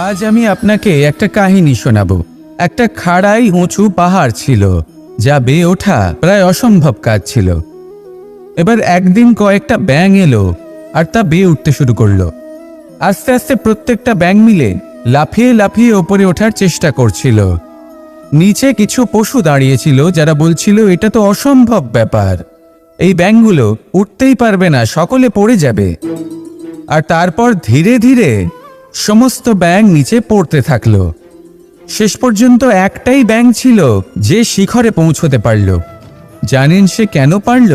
আজ আমি আপনাকে একটা কাহিনী শোনাবো। একটা খাড়াই উঁচু পাহাড় ছিল, যা বেয়ে ওঠা প্রায় অসম্ভব কাজ ছিল। এবার একদিন কয়েকটা ব্যাঙ এলো আর তা বেয়ে উঠতে শুরু করলো। আস্তে আস্তে প্রত্যেকটা ব্যাঙ মিলে লাফিয়ে লাফিয়ে ওপরে ওঠার চেষ্টা করছিল। নিচে কিছু পশু দাঁড়িয়েছিল যারা বলছিল, এটা তো অসম্ভব ব্যাপার, এই ব্যাঙগুলো উঠতেই পারবে না, সকলে পড়ে যাবে। আর তারপর ধীরে ধীরে সমস্ত ব্যাঙ নিচে পড়তে থাকলো। শেষ পর্যন্ত একটাই ব্যাঙ ছিল যে শিখরে পৌঁছতে পারল। জানেন সে কেন পারল?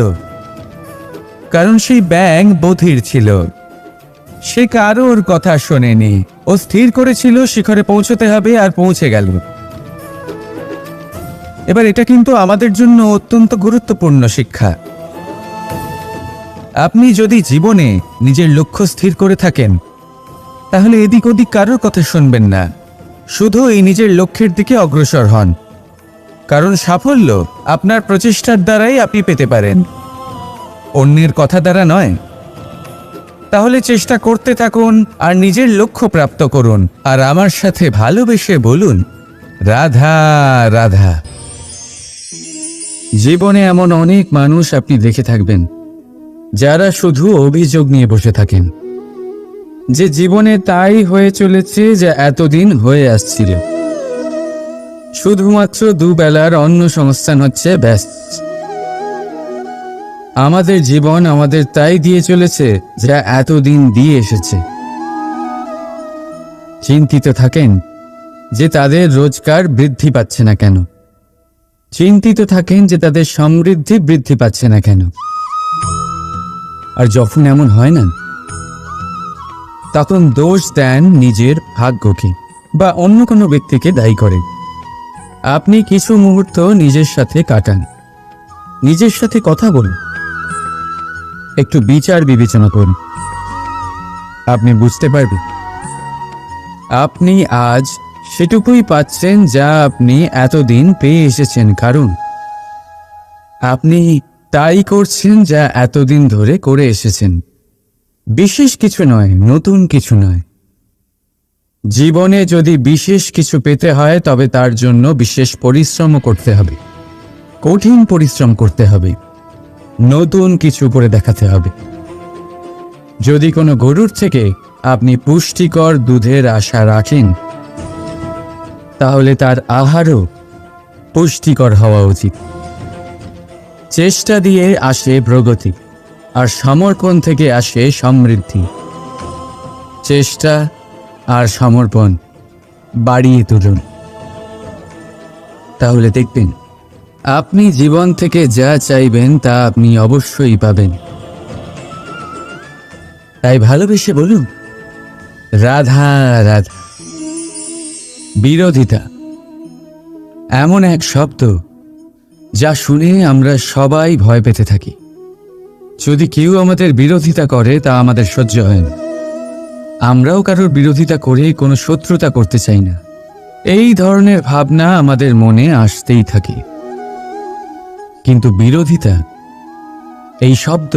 কারণ সেই ব্যাঙ বধির ছিল। সে কারোর কথা শোনেনি, ও স্থির করেছিল শিখরে পৌঁছতে হবে আর পৌঁছে গেল। এবার এটা কিন্তু আমাদের জন্য অত্যন্ত গুরুত্বপূর্ণ শিক্ষা। আপনি যদি জীবনে নিজের লক্ষ্য স্থির করে থাকেন, তাহলে এদিক ওদিক কারোর কথা শুনবেন না, শুধু এই নিজের লক্ষ্যের দিকে অগ্রসর হন। কারণ সাফল্য আপনার প্রচেষ্টার দ্বারাই আপনি পেতে পারেন, অন্যের কথা দ্বারা নয়। তাহলে চেষ্টা করতে থাকুন আর নিজের লক্ষ্য প্রাপ্ত করুন। আর আমার সাথে ভালোবেসে বলুন, রাধা রাধা। জীবনে এমন অনেক মানুষ আপনি দেখে থাকবেন যারা শুধু অভিযোগ নিয়ে বসে থাকেন যে জীবনে তাই হয়ে চলেছে যা এতদিন হয়ে আসছিল। শুধুমাত্র দুবেলার অন্ন সংস্থান হচ্ছে ব্যাস। আমাদের জীবন আমাদের তাই দিয়ে চলেছে যা এতদিন দিয়ে এসেছে। চিন্তিত থাকেন যে তাদের রোজগার বৃদ্ধি পাচ্ছে না কেন, চিন্তিত থাকেন যে তাদের সমৃদ্ধি বৃদ্ধি পাচ্ছে না কেন। আর যখন এমন হয় না, তখন দোষ দেন নিজের ভাগ্যকে বা অন্য কোনো ব্যক্তিকে দায়ী করেন। আপনি কিছু মুহূর্ত নিজের সাথে কাটান, নিজের সাথে কথা বলুন, একটু বিচার বিবেচনা করুন। আপনি বুঝতে পারবেন আপনি আজ সেটুকুই পাচ্ছেন যা আপনি এতদিন পেয়ে এসেছেন, কারণ আপনি তাই করছেন যা এতদিন ধরে করে এসেছেন। বিশেষ কিছু নয়, নতুন কিছু নয়। জীবনে যদি বিশেষ কিছু পেতে হয় তবে তার জন্য বিশেষ পরিশ্রম করতে হবে, কঠিন পরিশ্রম করতে হবে, নতুন কিছু করে দেখাতে হবে। যদি কোনো গরুর থেকে আপনি পুষ্টিকর দুধের আশা রাখেন, তাহলে তার আহারও পুষ্টিকর হওয়া উচিত। চেষ্টা দিয়ে আসে প্রগতি, আর সমর্পণ থেকে আসে সমৃদ্ধি। চেষ্টা আর সমর্পণ বাড়িয়ে তুলুন, তাহলে দেখবেন আপনি জীবন থেকে যা চাইবেন তা আপনি অবশ্যই পাবেন। তাই ভালোবেসে বলুন, রাধা রাধা। বিরোধিতা এমন এক শব্দ যা শুনে আমরা সবাই ভয় পেতে থাকি। যদি কেউ আমাদের বিরোধিতা করে তা আমাদের সহ্য হয় না। আমরাও কারোর বিরোধিতা করে কোনো শত্রুতা করতে চাই না। এই ধরনের ভাবনা আমাদের মনে আসতেই থাকে। কিন্তু বিরোধিতা, এই শব্দ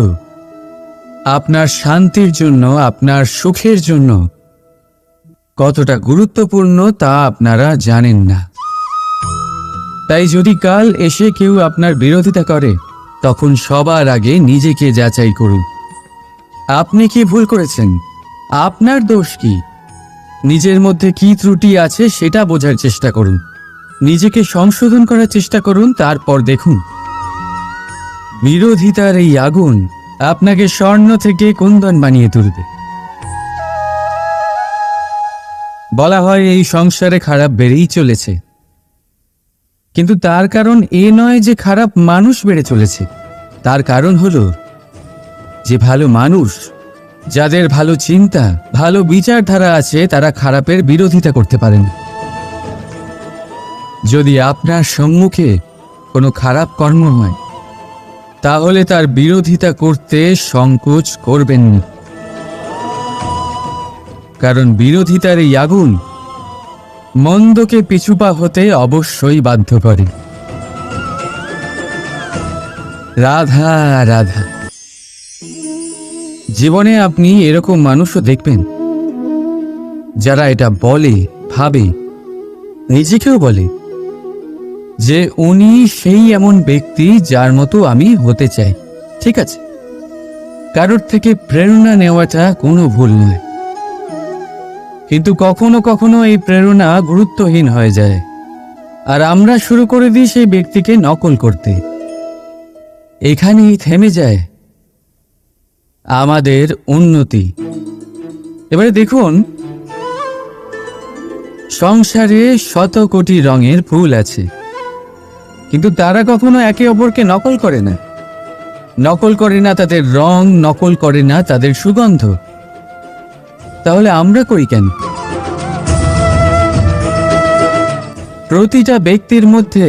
আপনার শান্তির জন্য, আপনার সুখের জন্য কতটা গুরুত্বপূর্ণ তা আপনারা জানেন না। তাই যদি কাল এসে কেউ আপনার বিরোধিতা করে, তখন সবার আগে নিজেকে যাচাই করুন। আপনি কি ভুল করেছেন? আপনার দোষ কি? নিজের মধ্যে কি ত্রুটি আছে সেটা বোঝার চেষ্টা করুন, নিজেকে সংশোধন করার চেষ্টা করুন। তারপর দেখুন বিরোধিতার এই আগুন আপনাকে স্বর্ণ থেকে কুন্দন বানিয়ে তুলবে। বলা হয় এই সংসারে খারাপ বেড়েই চলেছে, কিন্তু তার কারণ এ নয় যে খারাপ মানুষ বেড়ে চলেছে। তার কারণ হলো যে ভালো মানুষ, যাদের ভালো চিন্তা, ভালো বিচারধারা আছে, তারা খারাপের বিরোধিতা করতে পারেন। যদি আপনার সম্মুখে কোনো খারাপ কর্ম হয়, তাহলে তার বিরোধিতা করতে সংকোচ করবেন না, কারণ বিরোধিতার এই আগুন মন্দকে পিছুপা হতে অবশ্যই বাধ্য করে। রাধা রাধা। জীবনে আপনি এরকম মানুষও দেখবেন যারা এটা বলে, ভাবে, নিজেকেও বলে যে উনি সেই এমন ব্যক্তি যার মতো আমি হতে চাই। ঠিক আছে, কারোর থেকে প্রেরণা নেওয়াটা কোনো ভুল নয়, কিন্তু কখনো কখনো এই প্রেরণা গুরুত্বহীন হয়ে যায় আর আমরা শুরু করে দিই সেই ব্যক্তিকে নকল করতে। এখানেই থেমে যায় আমাদের উন্নতি। এবারে দেখুন, সংসারে শত কোটি রঙের ফুল আছে, কিন্তু তারা কখনো একে অপরকে নকল করে না। নকল করে না তাদের রং, নকল করে না তাদের সুগন্ধ। তাহলে আমরা করি কেন? প্রতিটা ব্যক্তির মধ্যে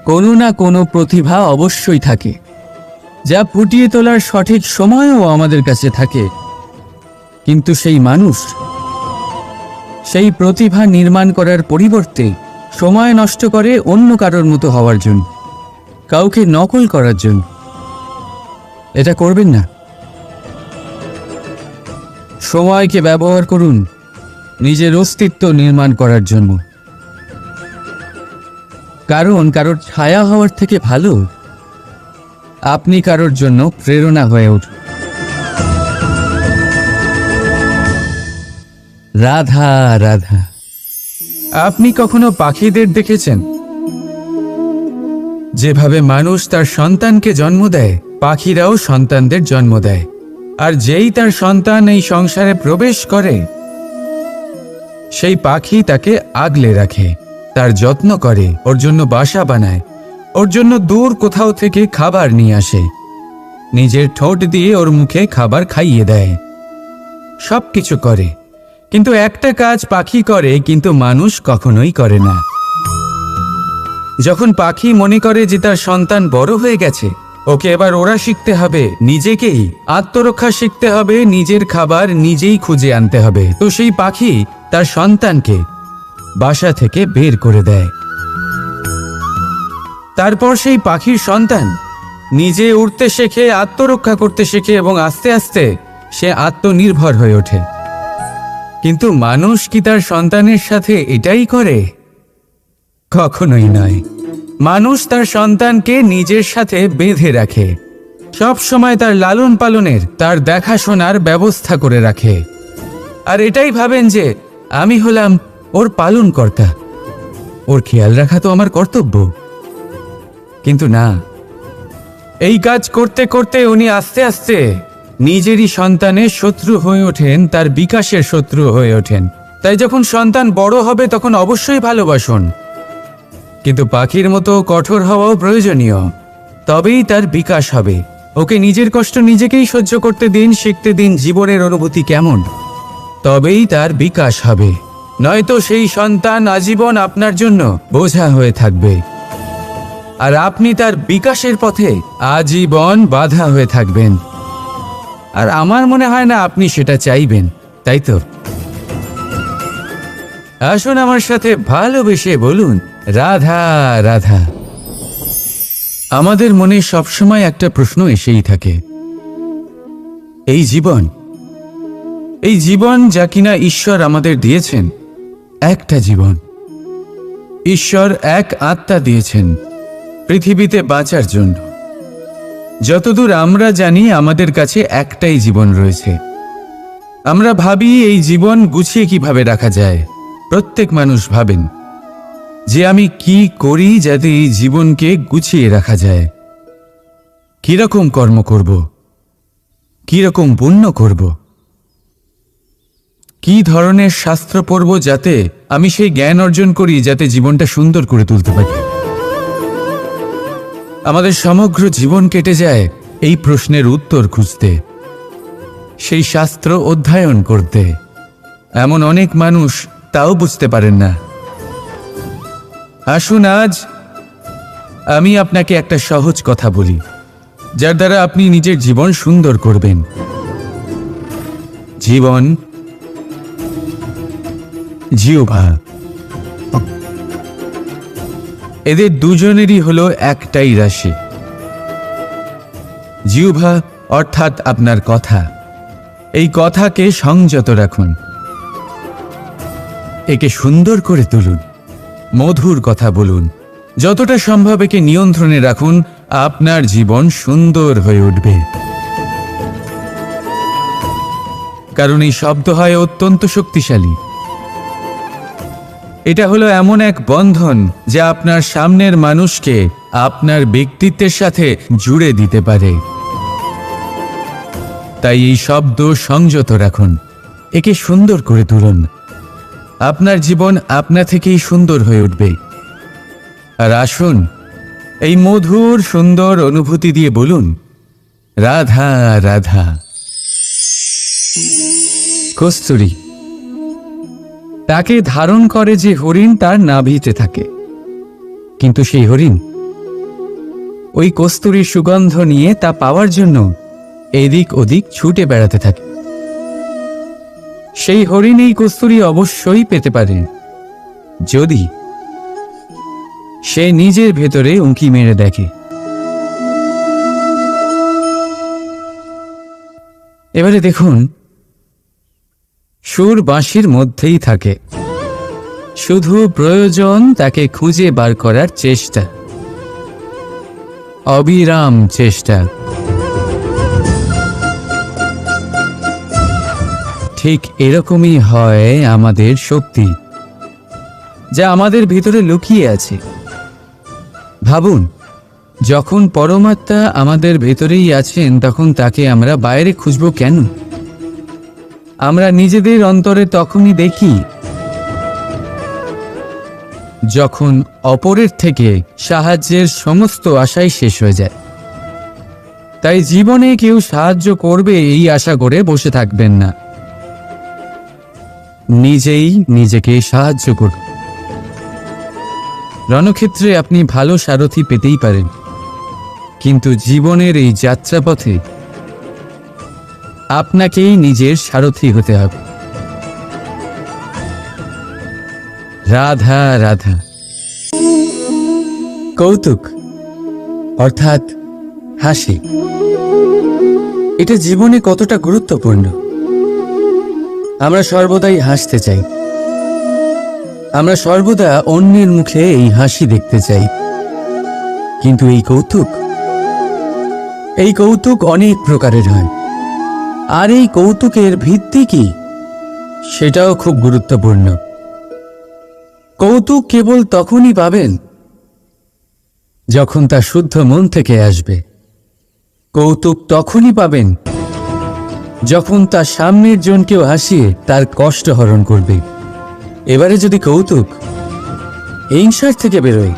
কোনো না কোনো প্রতিভা অবশ্যই থাকে, যা ফুটিয়ে তোলার সঠিক সময়ও আমাদের কাছে থাকে, কিন্তু সেই মানুষ সেই প্রতিভা নির্মাণ করার পরিবর্তে সময় নষ্ট করে অন্য কারোর মতো হওয়ার জন্য, কাউকে নকল করার জন্য। এটা করবেন না। সময়কে ব্যবহার করুন নিজের অস্তিত্ব নির্মাণ করার জন্য, কারণ কারোর ছায়া হওয়ার থেকে ভালো আপনি কারোর জন্য প্রেরণা হয়ে উঠুন। রাধা রাধা। আপনি কখনো পাখিদের দেখেছেন? যেভাবে মানুষ তার সন্তানকে জন্ম দেয়, পাখিরাও সন্তানদের জন্ম দেয়। আর যেই তার সন্তান এই সংসারে প্রবেশ করে, সেই পাখি তাকে আগলে রাখে, তার যত্ন করে, ওর জন্য বাসা বানায়, ওর জন্য দূর কোথাও থেকে খাবার নিয়ে আসে, নিজের ঠোঁট দিয়ে ওর মুখে খাবার খাইয়ে দেয়, সব কিছু করে। কিন্তু একটা কাজ পাখি করে, কিন্তু মানুষ কখনোই করে না। যখন পাখি মনে করে যে তার সন্তান বড় হয়ে গেছে, ওকে এবার ওরা শিখতে হবে, নিজেকেই আত্মরক্ষা শিখতে হবে, নিজের খাবার নিজেই খুঁজে আনতে হবে, তো সেই পাখি তার সন্তানকে বাসা থেকে বের করে দেয়। তারপর সেই পাখির সন্তান নিজে উড়তে শেখে, আত্মরক্ষা করতে শেখে এবং আস্তে আস্তে সে আত্মনির্ভর হয়ে ওঠে। কিন্তু মানুষ কি তার সন্তানের সাথে এটাই করে? কখনোই নয়। মানুষ তার সন্তানকে নিজের সাথে বেঁধে রাখে, সব সময় তার লালন পালনের, তার দেখাশোনার ব্যবস্থা করে রাখে, আর এটাই ভাবেন যে আমি হলাম ওর পালনকর্তা, ওর খেয়াল রাখা তো আমার কর্তব্য। কিন্তু না, এই কাজ করতে করতে উনি আস্তে আস্তে নিজেরই সন্তানের শত্রু হয়ে ওঠেন, তার বিকাশের শত্রু হয়ে ওঠেন। তাই যখন সন্তান বড় হবে তখন অবশ্যই ভালোবাসুন, কিন্তু পাখির মতো কঠোর হওয়াও প্রয়োজনীয়, তবেই তার বিকাশ হবে। ওকে নিজের কষ্ট নিজেকেই সহ্য করতে দিন, শিখতে দিন জীবনের অনুভূতি কেমন, তবেই তার বিকাশ হবে। নয়তো সেই সন্তান আজীবন আপনার জন্য বোঝা হয়ে থাকবে, আর আপনি তার বিকাশের পথে আজীবন বাধা হয়ে থাকবেন। আর আমার মনে হয় না আপনি সেটা চাইবেন, তাই তো? আসুন আমার সাথে ভালোবেসে বলুন রাধা রাধা। আমাদের মনে সবসময় একটা প্রশ্ন এসেই থাকে, এই জীবন যা কিনা ঈশ্বর আমাদের দিয়েছেন, একটা জীবন, ঈশ্বর এক আত্মা দিয়েছেন পৃথিবীতে বাঁচার জন্য। যতদূর আমরা জানি আমাদের কাছে একটাই জীবন রয়েছে। আমরা ভাবি এই জীবন গুছিয়ে কিভাবে রাখা যায়। প্রত্যেক মানুষ ভাবেন যে আমি কি করি যাতে এই জীবনকে গুছিয়ে রাখা যায়, কিরকম কর্ম করব, কিরকম পুণ্য করব, কি ধরনের শাস্ত্র পড়ব যাতে আমি সেই জ্ঞান অর্জন করি যাতে জীবনটা সুন্দর করে তুলতে পারি। আমাদের সমগ্র জীবন কেটে যায় এই প্রশ্নের উত্তর খুঁজতে, সেই শাস্ত্র অধ্যয়ন করতে। এমন অনেক মানুষ তাও বুঝতে পারেন না। আসুন আজ আমি আপনাকে একটা সহজ কথা বলি, যার দ্বারা আপনি নিজের জীবন সুন্দর করবেন। জীবন, জিহ্বা, এদের দুজনেরই হলো একটাই রাশি। জিহ্বা অর্থাৎ আপনার কথা, এই কথাকে সংযত রাখুন, একে সুন্দর করে তুলুন, মধুর কথা বলুন, যতটা সম্ভব একে নিয়ন্ত্রণে রাখুন, আপনার জীবন সুন্দর হয়ে উঠবে। কারণ এই শব্দ হয় অত্যন্ত শক্তিশালী। এটা হলো এমন এক বন্ধন যা আপনার সামনের মানুষকে আপনার ব্যক্তিত্বের সাথে জুড়ে দিতে পারে। তাই এই শব্দ সংযত রাখুন, একে সুন্দর করে তুলুন। আপনার জীবন আপনা থেকেই সুন্দর হয়ে উঠবে। আর আসুন, এই মধুর সুন্দর অনুভূতি দিয়ে বলুন, রাধা রাধা। কস্তুরী তাকে ধারণ করে যে হরিণ তার নাভিতে থাকে, কিন্তু সেই হরিণ ওই কস্তুরীর সুগন্ধ নিয়ে তা পাওয়ার জন্য এদিক ওদিক ছুটে বেড়াতে থাকে। সেই হরিণ এই কস্তুরী অবশ্যই পেতে পারে যদি সে নিজের ভেতরে উঁকি মেরে দেখে। এবারে দেখুন, সুর বাঁশির মধ্যেই থাকে, শুধু প্রয়োজন তাকে খুঁজে বার করার চেষ্টা, অবিরাম চেষ্টা। ঠিক এরকমই হয় আমাদের শক্তি, যা আমাদের ভিতরে লুকিয়ে আছে। ভাবুন, যখন পরমাত্মা আমাদের ভেতরেই আছেন, তখন তাকে আমরা বাইরে খুঁজব কেন? আমরা নিজেদের অন্তরে তখনই দেখি যখন অপরের থেকে সাহায্যের সমস্ত আশাই শেষ হয়ে যায়। তাই জীবনে কেউ সাহায্য করবে এই আশা করে বসে থাকবেন না, নিজেই নিজেকে সাহায্য করুন। রণক্ষেত্রে আপনি ভালো সারথি পেতেই পারেন, কিন্তু জীবনের এই যাত্রাপথে আপনাকেই নিজের সারথি হতে হবে। রাধা রাধা। কৌতুক অর্থাৎ হাসি, এটা জীবনে কতটা গুরুত্বপূর্ণ। আমরা সর্বদাই হাসতে চাই, আমরা সর্বদা অন্যের মুখে এই হাসি দেখতে চাই। কিন্তু এই কৌতুক অনেক প্রকারের হয়। আর এই কৌতুকের ভিত্তি কি, সেটাও খুব গুরুত্বপূর্ণ। কৌতুক কেবল তখনই পাবেন যখন তা শুদ্ধ মন থেকে আসবে। কৌতুক তখনই পাবেন যখন তার সামনের জনকেও হাসিয়ে তার কষ্ট হরণ করবে। এবারে যদি কৌতুক হিংসার থেকে বেরোয়,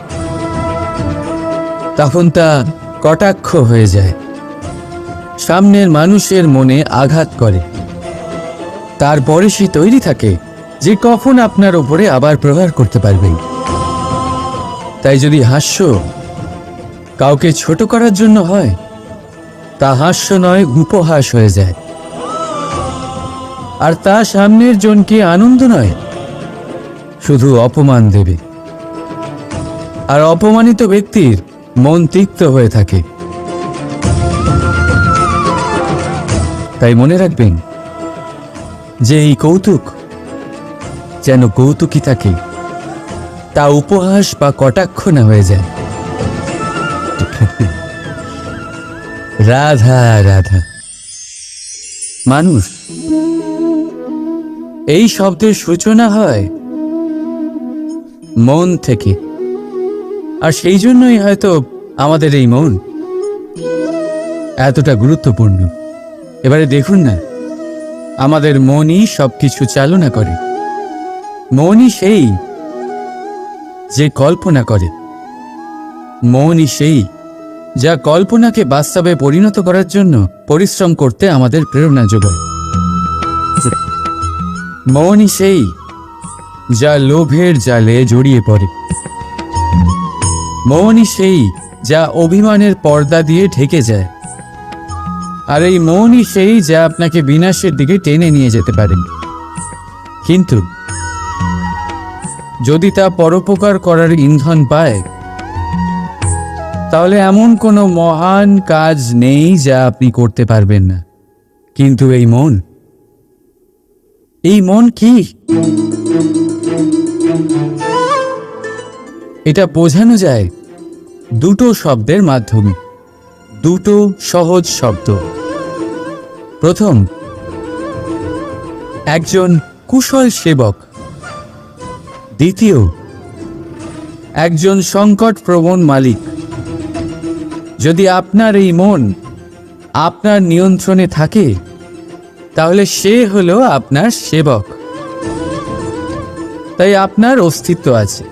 তখন তা কটাক্ষ হয়ে যায়, সামনের মানুষের মনে আঘাত করে। তারপরে সে তৈরি থাকে যে কখন আপনার ওপরে আবার প্রহার করতে পারবে। তাই যদি হাস্য কাউকে ছোট করার জন্য হয়, তা হাস্য নয়, উপহাস হয়ে যায়। আর তা সামনের জনকে আনন্দ নয়, শুধু অপমান দেবে। আর অপমানিত ব্যক্তির মন তিক্ত হয়ে থাকে। তাই মনে রাখবেন যে এই কৌতুক যেন কৌতুকই থাকে, তা উপহাস বা কটাক্ষ না হয়ে যায়। রাধা রাধা। মানুষ এই শব্দের সূচনা হয় মন থেকে, আর সেই জন্যই হয়তো আমাদের এই মন এতটা গুরুত্বপূর্ণ। এবারে দেখুন না, আমাদের মনই সবকিছু চালনা করে। মনই সেই যে কল্পনা করে, মনই সেই যা কল্পনাকে বাস্তবে পরিণত করার জন্য পরিশ্রম করতে আমাদের প্রেরণা যোগায়। মনই সেই যা লোভের জালে জড়িয়ে পড়ে। মনই সেই যা অভিমানের পর্দা দিয়ে ঢেকে যায়। আর এই মনই সেই যা আপনাকে বিনাশের দিকে টেনে নিয়ে যেতে পারে। কিন্তু যদি তা পরোপকার করার ইন্ধন পায়, তাহলে এমন কোনো মহান কাজ নেই যা আপনি করতে পারবেন না। কিন্তু এই মন কি? এটা বোঝানো যায় দুটো শব্দের মাধ্যমে, দুটো সহজ শব্দ। প্রথম, একজন কুশল সেবক। দ্বিতীয়, একজন সংকটপ্রবণ মালিক। যদি আপনার এই মন আপনার নিয়ন্ত্রণে থাকে, তাহলে সে হলো আপনার সেবক। তাই আপনার অস্তিত্ব আছে।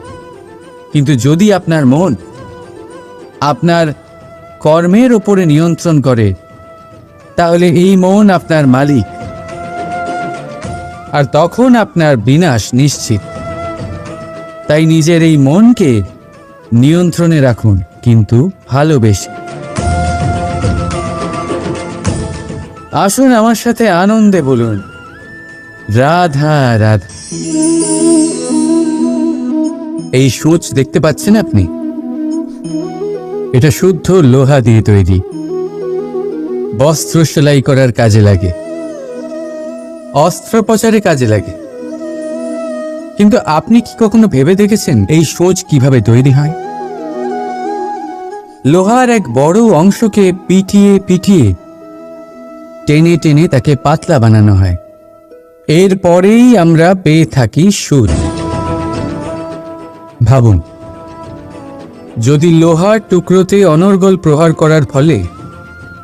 কিন্তু যদি আপনার মন আপনার কর্মের ওপরে নিয়ন্ত্রণ করে, তাহলে এই মন আপনার মালিক, আর তখন আপনার বিনাশ নিশ্চিত। তাই নিজের এই মনকে নিয়ন্ত্রণে রাখুন, কিন্তু ভালোবেসে। আসুন আমার সাথে আনন্দে বলুন, রাধা রাধা। এই সূচ দেখতে পাচ্ছেন আপনি? এটা শুদ্ধ লোহা দিয়ে তৈরি। বস্ত্র সেলাই করার কাজে লাগে, অস্ত্রোপচারে কাজে লাগে। কিন্তু আপনি কি কখনো ভেবে দেখেছেন এই সূচ কিভাবে তৈরি হয়? লোহার এক বড় অংশকে পিটিয়ে পিটিয়ে টেনে টেনে তাকে পাতলা বানানো হয়। এরপরেই আমরা পেয়ে থাকি সুচ। ভাবুন, যদি লোহার টুকরোতে অনর্গল প্রহার করার ফলে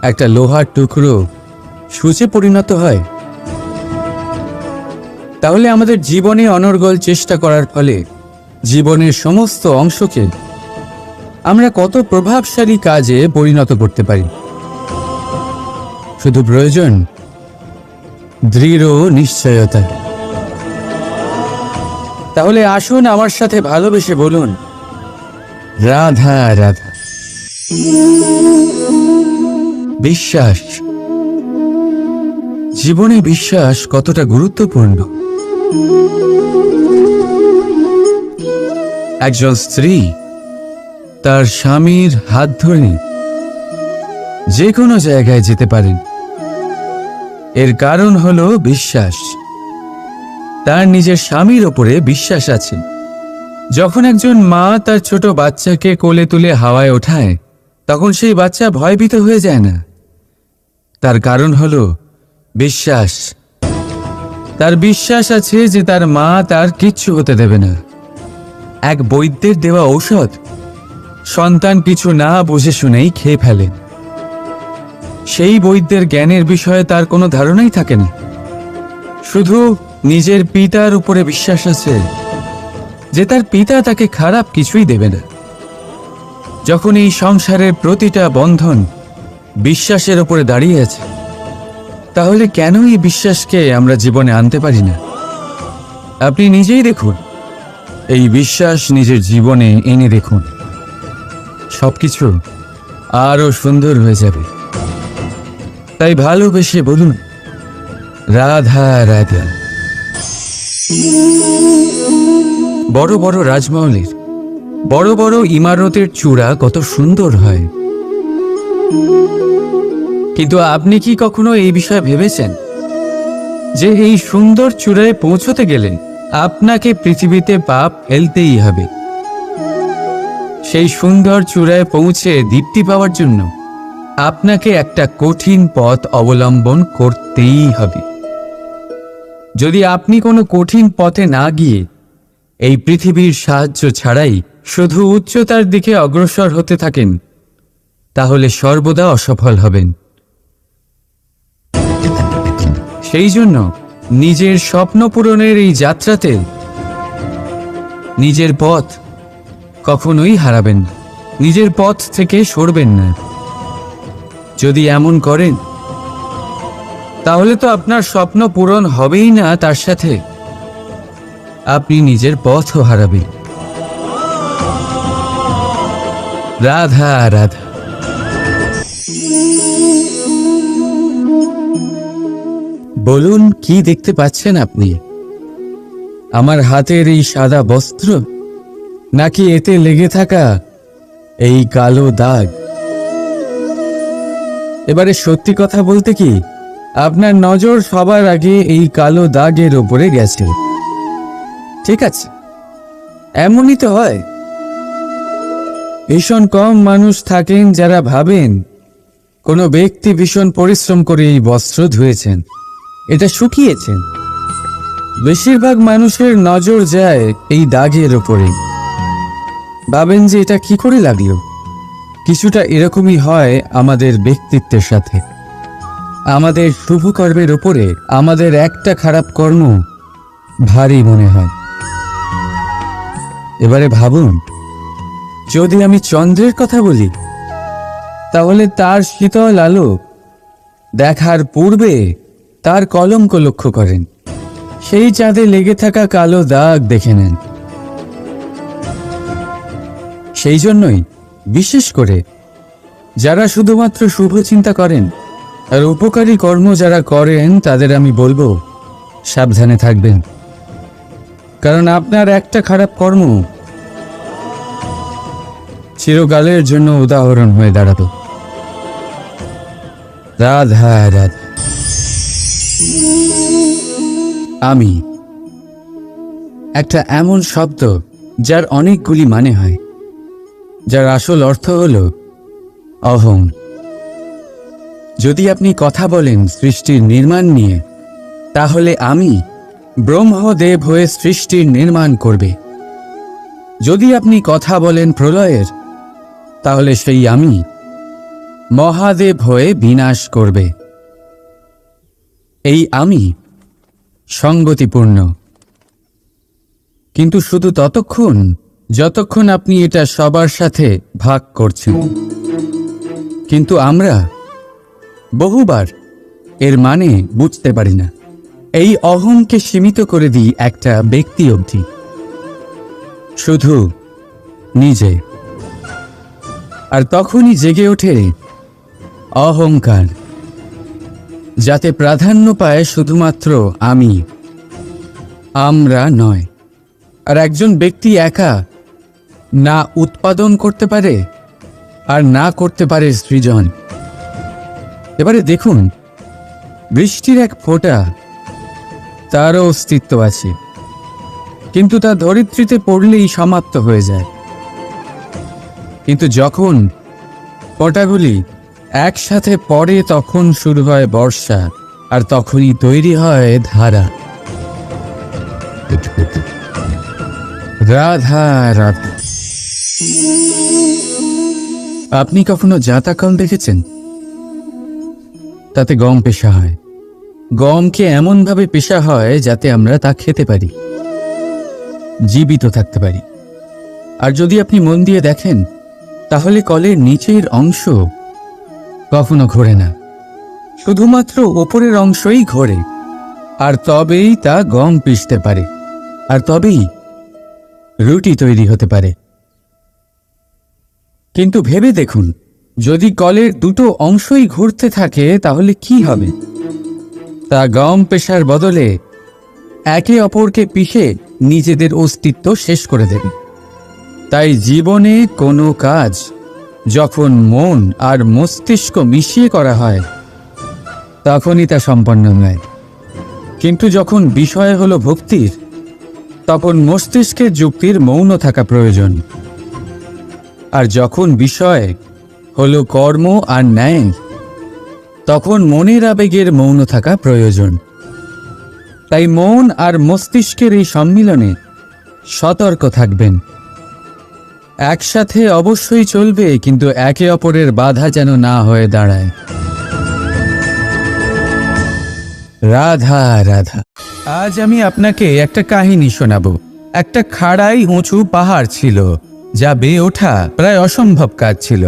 একটা লোহার টুকরো সূচে পরিণত হয়, তাহলে আমাদের জীবনে অনর্গল চেষ্টা করার ফলে জীবনের সমস্ত অংশকে আমরা কত প্রভাবশালী কাজে পরিণত করতে পারি। শুধু প্রয়োজন দৃঢ় নিশ্চয়তা। তাহলে আসুন আমার সাথে ভালোবেসে বলুন, রাধা রাধা। বিশ্বাস। জীবনে বিশ্বাস কতটা গুরুত্বপূর্ণ। একজন স্ত্রী তার স্বামীর হাত ধরে যে কোনো জায়গায় যেতে পারেন। এর কারণ হলো বিশ্বাস। তার নিজের স্বামীর ওপরে বিশ্বাস আছে। যখন একজন মা তার ছোট বাচ্চাকে কোলে তুলে হাওয়ায় ওঠায়, তখন সেই বাচ্চা ভয়ভীত হয়ে যায় না। তার কারণ হলো বিশ্বাস। তার বিশ্বাস আছে যে তার মা তার কিচ্ছু হতে দেবে না। এক বৈদ্যের দেওয়া ঔষধ সন্তান কিছু না বুঝে শুনেই খেয়ে ফেলে। সেই বৈদ্যের জ্ঞানের বিষয়ে তার কোনো ধারণাই থাকে না। শুধু নিজের পিতার উপরে বিশ্বাস আছে যে তার পিতা তাকে খারাপ কিছুই দেবে না। যখন এই সংসারের প্রতিটা বন্ধন বিশ্বাসের উপরে দাঁড়িয়ে আছে, তাহলে কেন এই বিশ্বাসকে আমরা জীবনে আনতে পারি না? আপনি নিজেই দেখুন, এই বিশ্বাস নিজের জীবনে এনে দেখুন, সবকিছু আরো সুন্দর হয়ে যাবে। তাই ভালোবেসে বলুন, রাধা রাধা। বড় বড় রাজমহলের বড় বড় ইমারতের চূড়া কত সুন্দর হয়, কিন্তু আপনি কি কখনো এই বিষয়ে ভেবেছেন যে এই সুন্দর চূড়ায় পৌঁছতে গেলে আপনাকে পৃথিবীতে পাপ ফেলতেই হবে? সেই সুন্দর চূড়ায় পৌঁছে দীপ্তি পাওয়ার জন্য আপনাকে একটা কঠিন পথ অবলম্বন করতেই হবে। যদি আপনি কোনো কঠিন পথে না গিয়ে এই পৃথিবীর সাহায্য ছাড়াই শুধু উচ্চতার দিকে অগ্রসর হতে থাকেন, তাহলে সর্বদা অসফল হবেন। সেই জন্য নিজের স্বপ্ন পূরণের এই যাত্রাতে নিজের পথ কখনোই হারাবেন না, নিজের পথ থেকে সরবেন না। যদি এমন করেন, তাহলে তো আপনার স্বপ্ন পূরণ হবেই না, তার সাথে আপনি নিজের পথও হারাবেন। রাধা রাধা। বলুন, কি দেখতে পাচ্ছেন আপনি? আমার হাতের এই সাদা বস্ত্র, নাকি এতে লেগে থাকা এই কালো দাগ? এবারে সত্যি কথা বলতে কি, আপনার নজর সবার আগে এই কালো দাগের ওপরে গেছে। ঠিক আছে, এমনই তো হয়। ভীষণ কম মানুষ থাকেন যারা ভাবেন কোনো ব্যক্তি ভীষণ পরিশ্রম করে এই বস্ত্র ধুয়েছেন, এটা শুকিয়েছেন। বেশিরভাগ মানুষের নজর যায় এই দাগের ওপরে, ভাবেন যে এটা কি করে লাগলো। কিছুটা এরকমই হয় আমাদের ব্যক্তিত্বের সাথে। আমাদের শুভ কর্মের ওপরে আমাদের একটা খারাপ কর্ম ভারী মনে হয়। এবারে ভাবুন, যদি আমি চন্দ্রের কথা বলি, তাহলে তার শীতল আলো দেখার পূর্বে তার কলঙ্ক লক্ষ্য করেন, সেই চাঁদে লেগে থাকা কালো দাগ দেখে নেন। সেই জন্যই বিশেষ করে যারা শুধুমাত্র শুভ চিন্তা করেন আর উপকারী কর্ম যারা করেন, তাদের আমি বলবো সাবধানে থাকবেন। কারণ আপনার একটা খারাপ কর্ম চিরকালের জন্য উদাহরণ হয়ে দাঁড়াতো। রাধা রাধা। আমি একটা এমন শব্দ যার অনেকগুলি মানে হয়, যার আসল অর্থ হল অহং। যদি আপনি কথা বলেন সৃষ্টির নির্মাণ নিয়ে, তাহলে আমি ব্রহ্মদেব হয়ে সৃষ্টির নির্মাণ করবে। যদি আপনি কথা বলেন প্রলয়ের, তাহলে সেই আমি মহাদেব হয়ে বিনাশ করবে। এই আমি সঙ্গতিপূর্ণ, কিন্তু শুধু ততক্ষণ যতক্ষণ আপনি এটা সবার সাথে ভাগ করছেন। কিন্তু আমরা বহুবার এর মানে বুঝতে পারি না। এই অহংকে সীমিত করে দিই একটা ব্যক্তি অবধি, শুধু নিজে। আর তখনই জেগে ওঠে অহংকার, যাতে প্রাধান্য পায় শুধুমাত্র আমি, আমরা নয়। আর একজন ব্যক্তি একা না উৎপাদন করতে পারে আর না করতে পারে সৃজন। এবারে দেখুন, বৃষ্টির এক ফোঁটা, তারও অস্তিত্ব আছে, কিন্তু তা ধরিত্রীতে পড়লেই সমাপ্ত হয়ে যায়। কিন্তু যখন ফোঁটাগুলি একসাথে পড়ে, তখন শুরু হয় বর্ষা, আর তখনই তৈরি হয় ধারা। রাধা রাধা। আপনি কখনো জাঁতাকল দেখেছেন? তাতে গম পেশা হয়। গমকে এমনভাবে পেশা হয় যাতে আমরা তা খেতে পারি, জীবিত থাকতে পারি। আর যদি আপনি মন দিয়ে দেখেন, তাহলে কলের নিচের অংশ কখনো ঘোরে না, শুধুমাত্র ওপরের অংশই ঘোরে। আর তবেই তা গম পিষতে পারে, আর তবেই রুটি তৈরি হতে পারে। কিন্তু ভেবে দেখুন, যদি কলের দুটো অংশই ঘুরতে থাকে, তাহলে কি হবে? তা গম পেশার বদলে একে অপরকে পিষে নিজেদের অস্তিত্ব শেষ করে দেবে। তাই জীবনে কোনো কাজ যখন মন আর মস্তিষ্ক মিশিয়ে করা হয়, তখনই তা সম্পন্ন হয়। কিন্তু যখন বিষয় হলো ভক্তির, তখন মস্তিষ্কের যুক্তির মৌন থাকা প্রয়োজন। আর যখন বিষয় হলো কর্ম আর ন্যায়, তখন মনের আবেগের মৌন থাকা প্রয়োজন। তাই মন আর মস্তিষ্কের এই সম্মিলনে সতর্ক থাকবেন। একসাথে অবশ্যই চলবে, কিন্তু একে অপরের বাধা যেন না হয়ে দাঁড়ায়। রাধা রাধা। আজ আমি আপনাকে একটা কাহিনী শোনাবো। একটা খাড়াই উঁচু পাহাড় ছিল, যা বেয়ে ওঠা প্রায় অসম্ভব কাজ ছিল।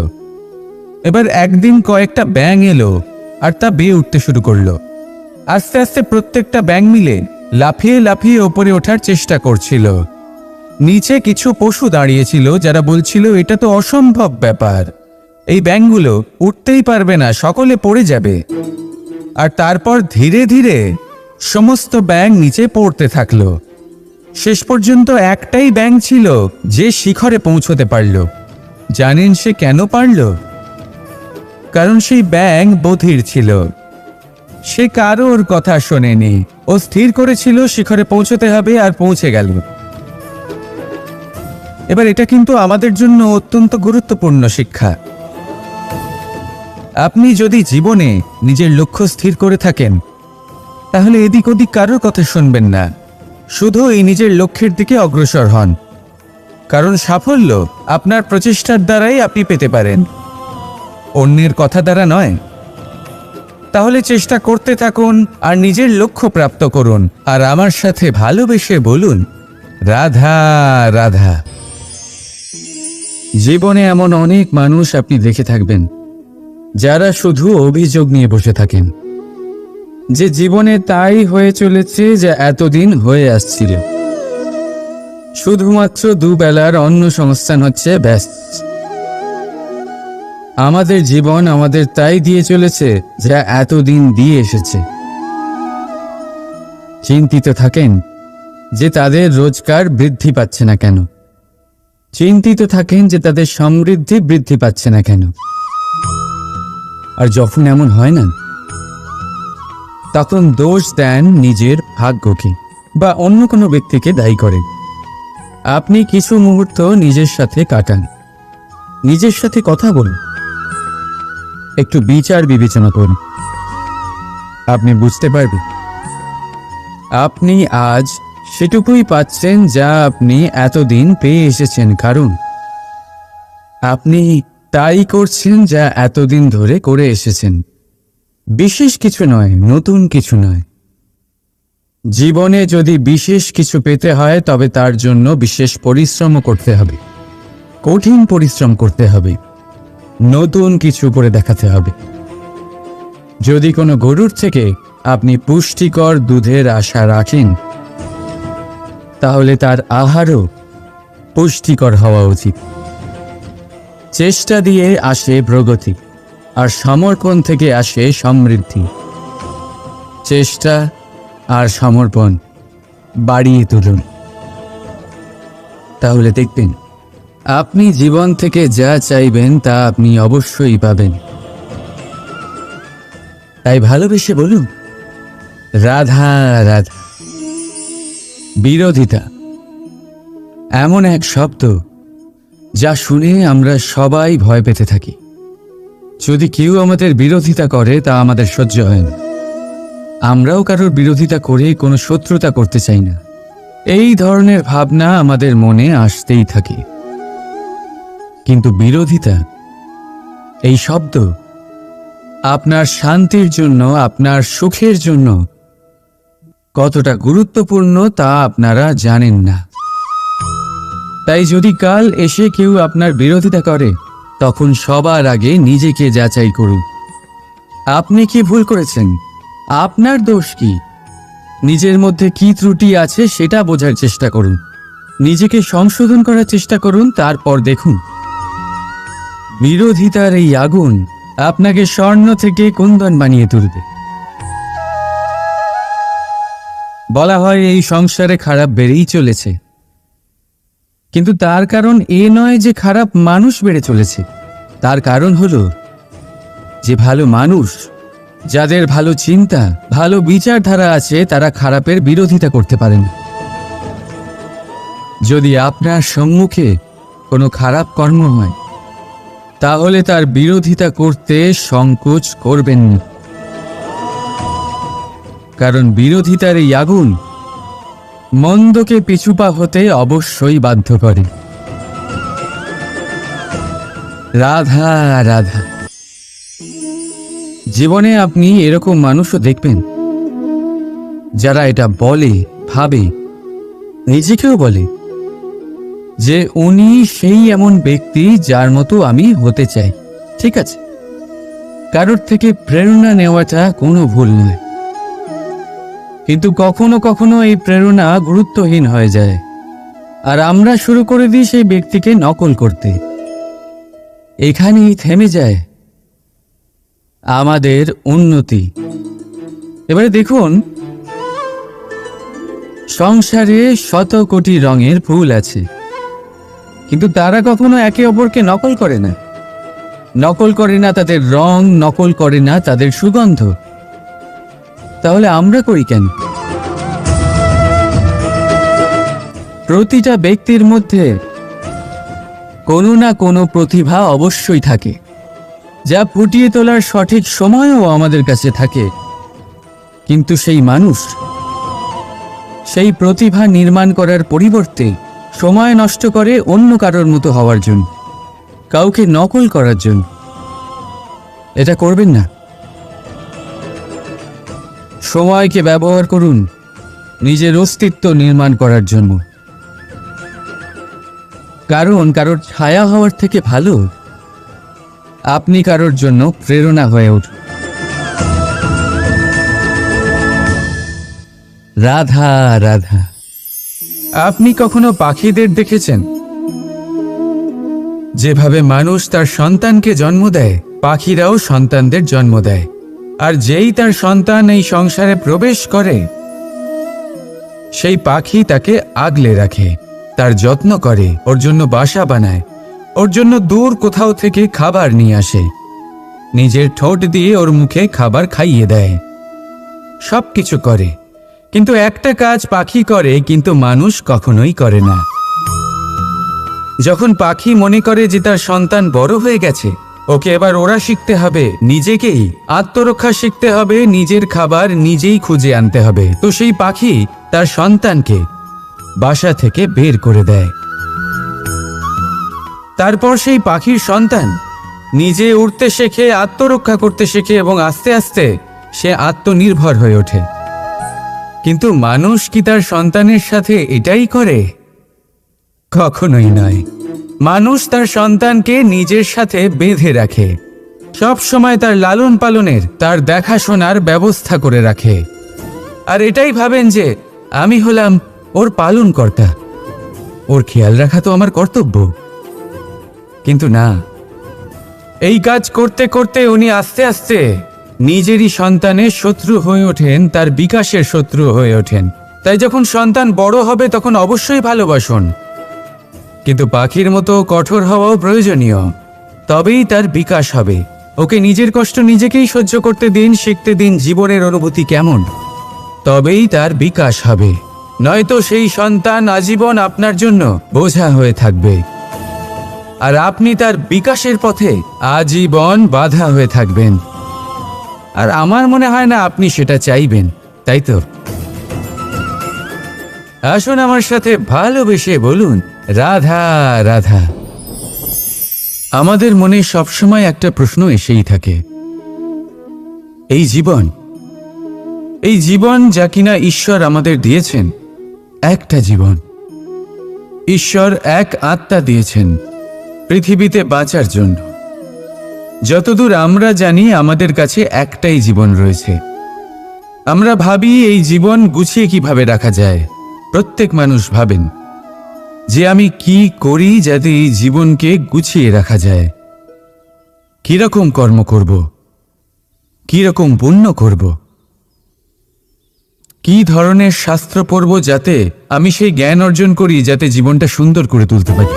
এবার একদিন কয়েকটা ব্যাঙ এলো আর তা বেয়ে উঠতে শুরু করলো। আস্তে আস্তে প্রত্যেকটা ব্যাঙ মিলে লাফিয়ে লাফিয়ে ওপরে ওঠার চেষ্টা করছিল। নিচে কিছু পশু দাঁড়িয়েছিল, যারা বলছিল এটা তো অসম্ভব ব্যাপার, এই ব্যাঙগুলো উঠতেই পারবে না, সকলে পড়ে যাবে। আর তারপর ধীরে ধীরে সমস্ত ব্যাঙ নিচে পড়তে থাকলো। শেষ পর্যন্ত একটাই ব্যাঙ ছিল যে শিখরে পৌঁছতে পারল। জানেন সে কেন পারল? কারণ সেই ব্যাঙ বধির ছিল। সে কারোর কথা শোনেনি, ও স্থির করেছিল শিখরে পৌঁছতে হবে, আর পৌঁছে গেল। এবার এটা কিন্তু আমাদের জন্য অত্যন্ত গুরুত্বপূর্ণ শিক্ষা। আপনি যদি জীবনে নিজের লক্ষ্য স্থির করে থাকেন, তাহলে এদিক ওদিক কারোর কথা শুনবেন না, শুধু এই নিজের লক্ষ্যের দিকে অগ্রসর হন। কারণ সাফল্য আপনার প্রচেষ্টার দ্বারাই আপনি পেতে পারেন, অন্যের কথা দ্বারা নয়। তাহলে চেষ্টা করতে থাকুন আর নিজের লক্ষ্য প্রাপ্ত করুন। আর আমার সাথে ভালোবেসে বলুন, রাধা রাধা। জীবনে এমন অনেক মানুষ আপনি দেখে থাকবেন যারা শুধু অভিযোগ নিয়ে বসে থাকেন যে জীবনে তাই হয়ে চলেছে যা এতদিন হয়ে আসছিল। শুধুমাত্র দুবেলার অন্ন সংস্থান হচ্ছে ব্যাস। আমাদের জীবন আমাদের তাই দিয়ে চলেছে যা এতদিন দিয়ে এসেছে। চিন্তিত থাকেন যে তাদের রোজগার বৃদ্ধি পাচ্ছে না কেন, চিন্তিত থাকেন যে তাদের সমৃদ্ধি বৃদ্ধি পাচ্ছে না কেন। আর যখন এমন হয় না, তখন দোষ দেন নিজের ভাগ্যকে বা অন্য কোনো ব্যক্তিকে দায়ী করেন। আপনি কিছু মুহূর্ত নিজের সাথে কাটান, নিজের সাথে কথা বলুন, একটু বিচার বিবেচনা করুন। আপনি বুঝতে পারবেন আপনি আজ সেটুকুই পাচ্ছেন যা আপনি এতদিন পেয়ে এসেছেন, কারণ আপনি তাই করছেন যা এতদিন ধরে করে এসেছেন। বিশেষ কিছু নয়, নতুন কিছু নয়। জীবনে যদি বিশেষ কিছু পেতে হয় তবে তার জন্য বিশেষ পরিশ্রমও করতে হবে, কঠিন পরিশ্রম করতে হবে, নতুন কিছু করে দেখাতে হবে। যদি কোনো গরুর থেকে আপনি পুষ্টিকর দুধের আশা রাখেন, তাহলে তার আহারও পুষ্টিকর হওয়া উচিত। চেষ্টা দিয়ে আসে প্রগতি, আর সমর্পণ থেকে আসে সমৃদ্ধি। চেষ্টা আর সমর্পণ বাড়িয়ে তুলুন, তাহলে দেখবেন আপনি জীবন থেকে যা চাইবেন তা আপনি অবশ্যই পাবেন। তাই ভালোবেসে বলুন, রাধা রাধা। বিরোধিতা এমন এক শব্দ যা শুনে আমরা সবাই ভয় পেতে থাকি। যদি কেউ আমাদের বিরোধিতা করে তা আমাদের সহ্য হয় না। আমরাও কারোর বিরোধিতা করে কোনো শত্রুতা করতে চাই না। এই ধরনের ভাবনা আমাদের মনে আসতেই থাকে। কিন্তু বিরোধিতা, এই শব্দ আপনার শান্তির জন্য, আপনার সুখের জন্য কতটা গুরুত্বপূর্ণ তা আপনারা জানেন না। তাই যদি কাল এসে কেউ আপনার বিরোধিতা করে, তখন সবার আগে নিজেকে যাচাই করুন। আপনি কি ভুল করেছেন? আপনার দোষ কি? নিজের মধ্যে কি ত্রুটি আছে সেটা বোঝার চেষ্টা করুন, নিজেকে সংশোধন করার চেষ্টা করুন। তারপর দেখুন বিরোধিতার এই আগুন আপনাকে স্বর্ণ থেকে কুন্দন বানিয়ে তুলবে। বলা হয় এই সংসারে খারাপ বেড়েই চলেছে, কিন্তু তার কারণ এ নয় যে খারাপ মানুষ বেড়ে চলেছে। তার কারণ হলো যে ভালো মানুষ, যাদের ভালো চিন্তা, ভালো বিচারধারা আছে, তারা খারাপের বিরোধিতা করতে পারে না। যদি আপনার সম্মুখে কোনো খারাপ কর্ম হয়, তাহলে তার বিরোধিতা করতে সংকোচ করবেন না, কারণ বিরোধিতার এই আগুন মন্দকে পিছুপা হতে অবশ্যই বাধ্য করে। রাধা রাধা। জীবনে আপনি এরকম মানুষও দেখবেন যারা এটা বলে, ভাবে, নিজেকেও বলে যে উনি সেই এমন ব্যক্তি যার মতো আমি হতে চাই। ঠিক আছে, কারোর থেকে প্রেরণা নেওয়াটা কোনো ভুল নয়, কিন্তু কখনো কখনো এই প্রেরণা গুরুত্বহীন হয়ে যায় আর আমরা শুরু করে দিই সেই ব্যক্তিকে নকল করতে। এখানেই থেমে যায় আমাদের উন্নতি। এবারে দেখুন, সংসারে শত কোটি রঙের ফুল আছে, কিন্তু তারা কখনো একে অপরকে নকল করে না। নকল করে না তাদের রং, নকল করে না তাদের সুগন্ধ। তাহলে আমরা করি কেন? প্রতিটা ব্যক্তির মধ্যে কোনো না কোনো প্রতিভা অবশ্যই থাকে, যা ফুটিয়ে তোলার সঠিক সময়ও আমাদের কাছে থাকে। কিন্তু সেই মানুষ সেই প্রতিভা নির্মাণ করার পরিবর্তে সময় নষ্ট করে অন্য কারোর মতো হওয়ার জন্য, কাউকে নকল করার জন্য। এটা করবেন না। সময়কে ব্যবহার করুন নিজের অস্তিত্ব নির্মাণ করার জন্য। কারণ কারোর ছায়া হওয়ার থেকে ভালো আপনি কারোর জন্য প্রেরণা হয়ে উঠুন। রাধা রাধা। আপনি কখনো পাখিদের দেখেছেন? যেভাবে মানুষ তার সন্তানকে জন্ম দেয়, পাখিরাও সন্তানদের জন্ম দেয়। আর যেই তার সন্তান এই সংসারে প্রবেশ করে, সেই পাখি তাকে আগলে রাখে, তার যত্ন করে, ওর জন্য বাসা বানায়, ওর জন্য দূর কোথাও থেকে খাবার নিয়ে আসে, নিজের ঠোঁট দিয়ে ওর মুখে খাবার খাইয়ে দেয়, সব কিছু করে। কিন্তু একটা কাজ পাখি করে, কিন্তু মানুষ কখনোই করে না। যখন পাখি মনে করে যে তার সন্তান বড় হয়ে গেছে, ওকে এবার ওরা শিখতে হবে, নিজেকেই আত্মরক্ষা শিখতে হবে, নিজের খাবার নিজেই খুঁজে আনতে হবে, তো সেই পাখি তার সন্তানকে বাসা থেকে বের করে দেয়। তারপর সেই পাখির সন্তান নিজে উড়তে শেখে, আত্মরক্ষা করতে শেখে এবং আস্তে আস্তে সে আত্মনির্ভর হয়ে ওঠে। কিন্তু মানুষ কি তার সন্তানের সাথে এটাই করে? কখনোই নয়। মানুষ তার সন্তানকে নিজের সাথে বেঁধে রাখে, সব সময় তার লালন পালনের, তার দেখাশোনার ব্যবস্থা করে রাখে। আর এটাই ভাবেন যে আমি হলাম ওর পালনকর্তা, ওর খেয়াল রাখা তো আমার কর্তব্য। কিন্তু না, এই কাজ করতে করতে উনি আস্তে আস্তে নিজেরই সন্তানের শত্রু হয়ে ওঠেন, তার বিকাশের শত্রু হয়ে ওঠেন। তাই যখন সন্তান বড় হবে তখন অবশ্যই ভালোবাসুন, কিন্তু পাখির মতো কঠোর হওয়াও প্রয়োজনীয়। তবেই তার বিকাশ হবে। ওকে নিজের কষ্ট নিজেকেই সহ্য করতে দিন, শিখতে দিন জীবনের অনুভূতি কেমন, তবেই তার বিকাশ হবে। নয়তো সেই সন্তান আজীবন আপনার জন্য বোঝা হয়ে থাকবে, আর আপনি তার বিকাশের পথে আজীবন বাধা হয়ে থাকবেন। আর আমার মনে হয় না আপনি সেটা চাইবেন, তাই তো? আসুন আমার সাথে ভালোবেসে বলুন রাধা রাধা। আমাদের মনে সবসময় একটা প্রশ্ন এসেই থাকে, এই জীবন যা কিনা ঈশ্বর আমাদের দিয়েছেন, একটা জীবন। ঈশ্বর এক আত্মা দিয়েছেন পৃথিবীতে বাঁচার জন্য। যতদূর আমরা জানি আমাদের কাছে একটাই জীবন রয়েছে। আমরা ভাবি এই জীবন গুছিয়ে কিভাবে রাখা যায়। প্রত্যেক মানুষ ভাবেন যে আমি কি করি যাতে এই জীবনকে গুছিয়ে রাখা যায়, কিরকম কর্ম করব, কিরকম পুণ্য করব, কি ধরনের শাস্ত্র পড়ব যাতে আমি সেই জ্ঞান অর্জন করি, যাতে জীবনটা সুন্দর করে তুলতে পারি।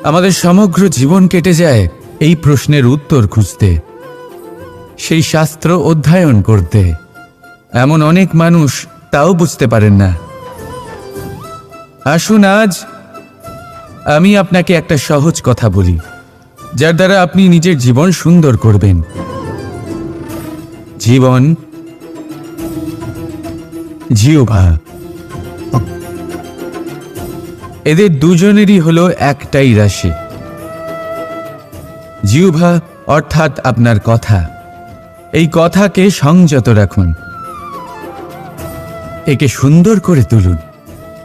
আমাদের সমগ্র জীবন কেটে যায় এই প্রশ্নের উত্তর খুঁজতে, সেই শাস্ত্র অধ্যয়ন করতে। এমন অনেক মানুষ তাও বুঝতে পারেন না। আসুন আজ আমি আপনাকে একটা সহজ কথা বলি, যার দ্বারা আপনি নিজের জীবন সুন্দর করবেন। জীবন, জিহ্বা, এদের দুজনেরই হলো একটাই রাশি। জিহ্বা অর্থাৎ আপনার কথা। এই কথাকে সংযত রাখুন, একে সুন্দর করে তুলুন,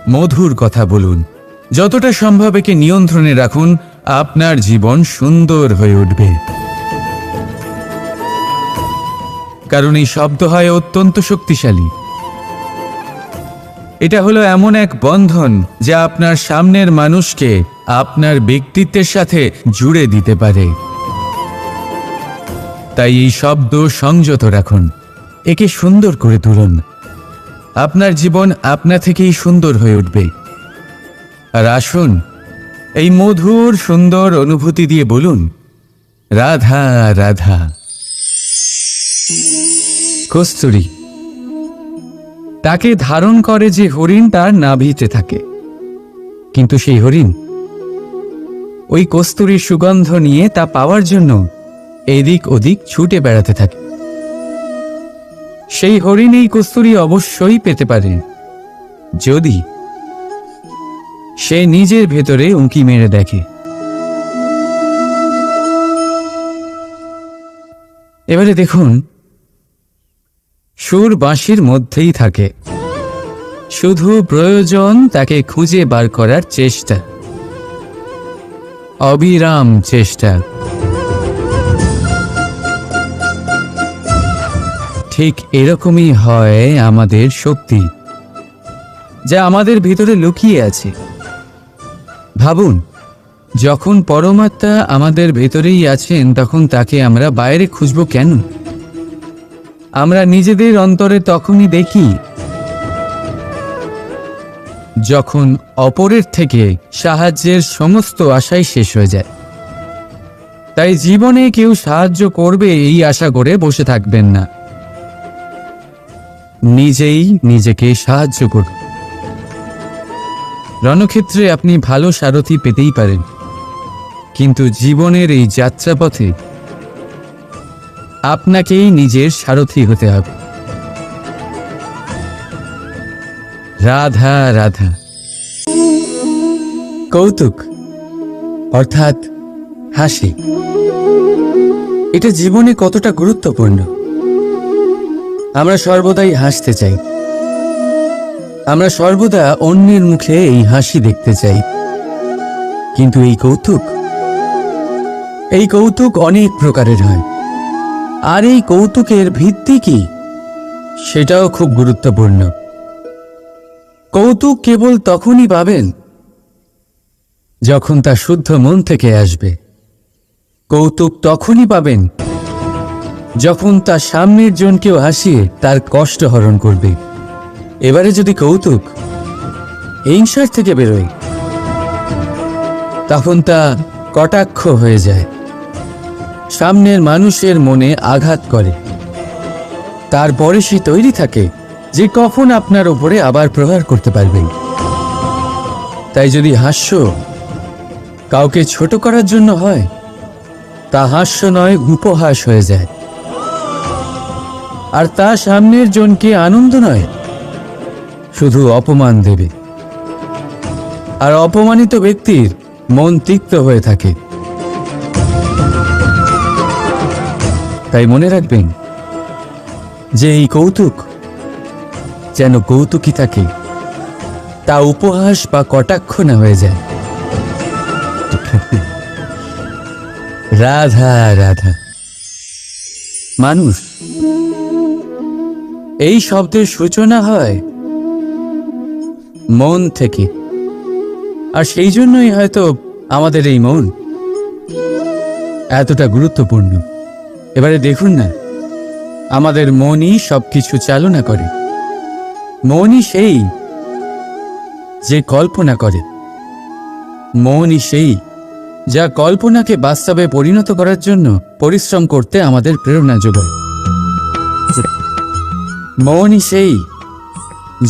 মধুর কথা বলুন। যতটা সম্ভব একে নিয়ন্ত্রণে রাখুন, আপনার জীবন সুন্দর হয়ে উঠবে। কারণ এই শব্দ হয় অত্যন্ত শক্তিশালী। এটা হলো এমন এক বন্ধন যা আপনার সামনের মানুষকে আপনার ব্যক্তিত্বের সাথে জুড়ে দিতে পারে। তাই এই শব্দ সংযত রাখুন, একে সুন্দর করে তুলুন। আপনার জীবন আপনা থেকেই সুন্দর হয়ে উঠবে। আর আসুন এই মধুর সুন্দর অনুভূতি দিয়ে বলুন রাধা রাধা। কস্তুরী তাকে ধারণ করে যে হরিণ তার নাভিতে থাকে, কিন্তু সেই হরিণ ওই কস্তুরীর সুগন্ধ নিয়ে তা পাওয়ার জন্য এদিক ওদিক ছুটে বেড়াতে থাকে। সেই হরিণ এই কস্তুরী অবশ্যই পেতে পারে যদি সে নিজের ভেতরে উঁকি মেরে দেখে। এবারে দেখুন, সুর বাঁশির মধ্যেই থাকে, শুধু প্রয়োজন তাকে খুঁজে বার করার চেষ্টা, অবিরাম চেষ্টা। ঠিক এরকমই হয় আমাদের শক্তি, যা আমাদের ভিতরে লুকিয়ে আছে। ভাবুন, যখন পরমাত্মা আমাদের ভেতরেই আছেন, তখন তাকে আমরা বাইরে খুঁজব কেন? আমরা নিজেদের অন্তরে তখনই দেখি যখন অপরের থেকে সাহায্যের সমস্ত আশাই শেষ হয়ে যায়। তাই জীবনে কেউ সাহায্য করবে এই আশা করে বসে থাকবেন না, নিজেই নিজেকে সাহায্য করুন। রণক্ষেত্রে আপনি ভালো সারথি পেতেই পারেন, কিন্তু জীবনের এই যাত্রাপথে আপনাকেই নিজের সারথি হতে হবে। রাধা রাধা। কৌতুক অর্থাৎ হাসি, এটা জীবনে কতটা গুরুত্বপূর্ণ। আমরা সর্বদাই হাসতে চাই, আমরা সর্বদা অন্যের মুখে এই হাসি দেখতে চাই। কিন্তু এই কৌতুক অনেক প্রকারের হয়, আর এই কৌতুকের ভিত্তি কি সেটাও খুব গুরুত্বপূর্ণ। কৌতুক কেবল তখনই পাবেন যখন তা শুদ্ধ মন থেকে আসবে। কৌতুক তখনই পাবেন যখন তা সামনের জনকেও হাসিয়ে তার কষ্ট হরণ করবে। এবারে যদি কৌতুক হিংসার থেকে বেরোয়, তখন তা কটাক্ষ হয়ে যায়, সামনের মানুষের মনে আঘাত করে। তারপরে সে তৈরি থাকে যে কখন আপনার উপরে আবার প্রহার করতে পারবেন। তাই যদি হাস্য কাউকে ছোট করার জন্য হয়, তা হাস্য নয়, উপহাস হয়ে যায়। আর তা সামনের জনকে আনন্দ নয়, শুধু অপমান দেবে। আর অপমানিত ব্যক্তির মন তিক্ত হয়ে থাকে। তাই মনে রাখবেন যে এই কৌতুক যেন কৌতুকই থাকে, তা উপহাস বা কটাক্ষ না হয়ে যায়। রাধা রাধা। মানুষ এই শব্দের সূচনা হয় মন থেকে, আর সেই জন্যই হয়তো আমাদের এই মন এতটা গুরুত্বপূর্ণ। এবারে দেখুন না, আমাদের মনই সবকিছু চালনা করে। মনই সেই যে কল্পনা করে, মনই সেই যা কল্পনাকে বাস্তবে পরিণত করার জন্য পরিশ্রম করতে আমাদের প্রেরণা যোগায়। মনই সেই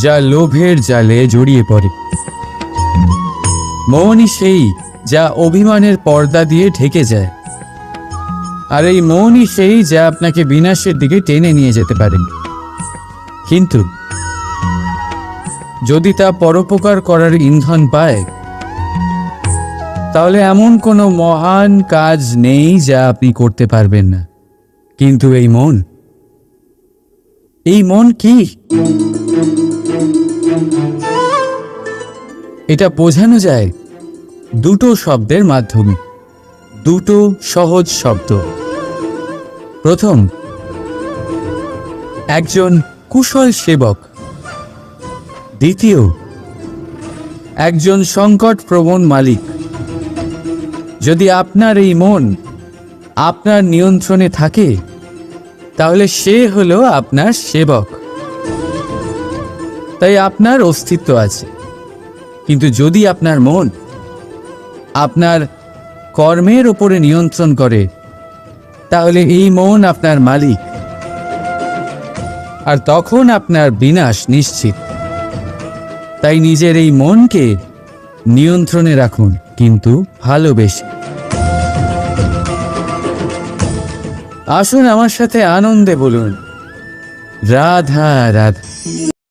যা লোভের জালে জড়িয়ে পড়ে। মনই সেই যা অভিমানের পর্দা দিয়ে ঢেকে যায়। আর এই মনই সেই যা আপনাকে বিনাশের দিকে টেনে নিয়ে যেতে পারে। কিন্তু যদি তা পরোপকার করার ইন্ধন পায়, তাহলে এমন কোনো মহান কাজ নেই যা আপনি করতে পারবেন না। কিন্তু এই মন কি? এটা বোঝানো যায় দুটো শব্দের মাধ্যমে, দুটো সহজ শব্দ। প্রথম, একজন কুশল সেবক। দ্বিতীয়, একজন সংকটপ্রবণ মালিক। যদি আপনার এই মন আপনার নিয়ন্ত্রণে থাকে, তাহলে সে হলো আপনার সেবক। তাই আপনার অস্তিত্ব আছে। কিন্তু যদি আপনার মন আপনার কর্মের উপরে নিয়ন্ত্রণ করে, তাহলে এই মন আপনার মালিক, আর তখন আপনার বিনাশ নিশ্চিত। তাই নিজের এই মনকে নিয়ন্ত্রণে রাখুন, কিন্তু ভালোবেসে। আসুন আমার সাথে আনন্দে বলুন, রাধা রাধা।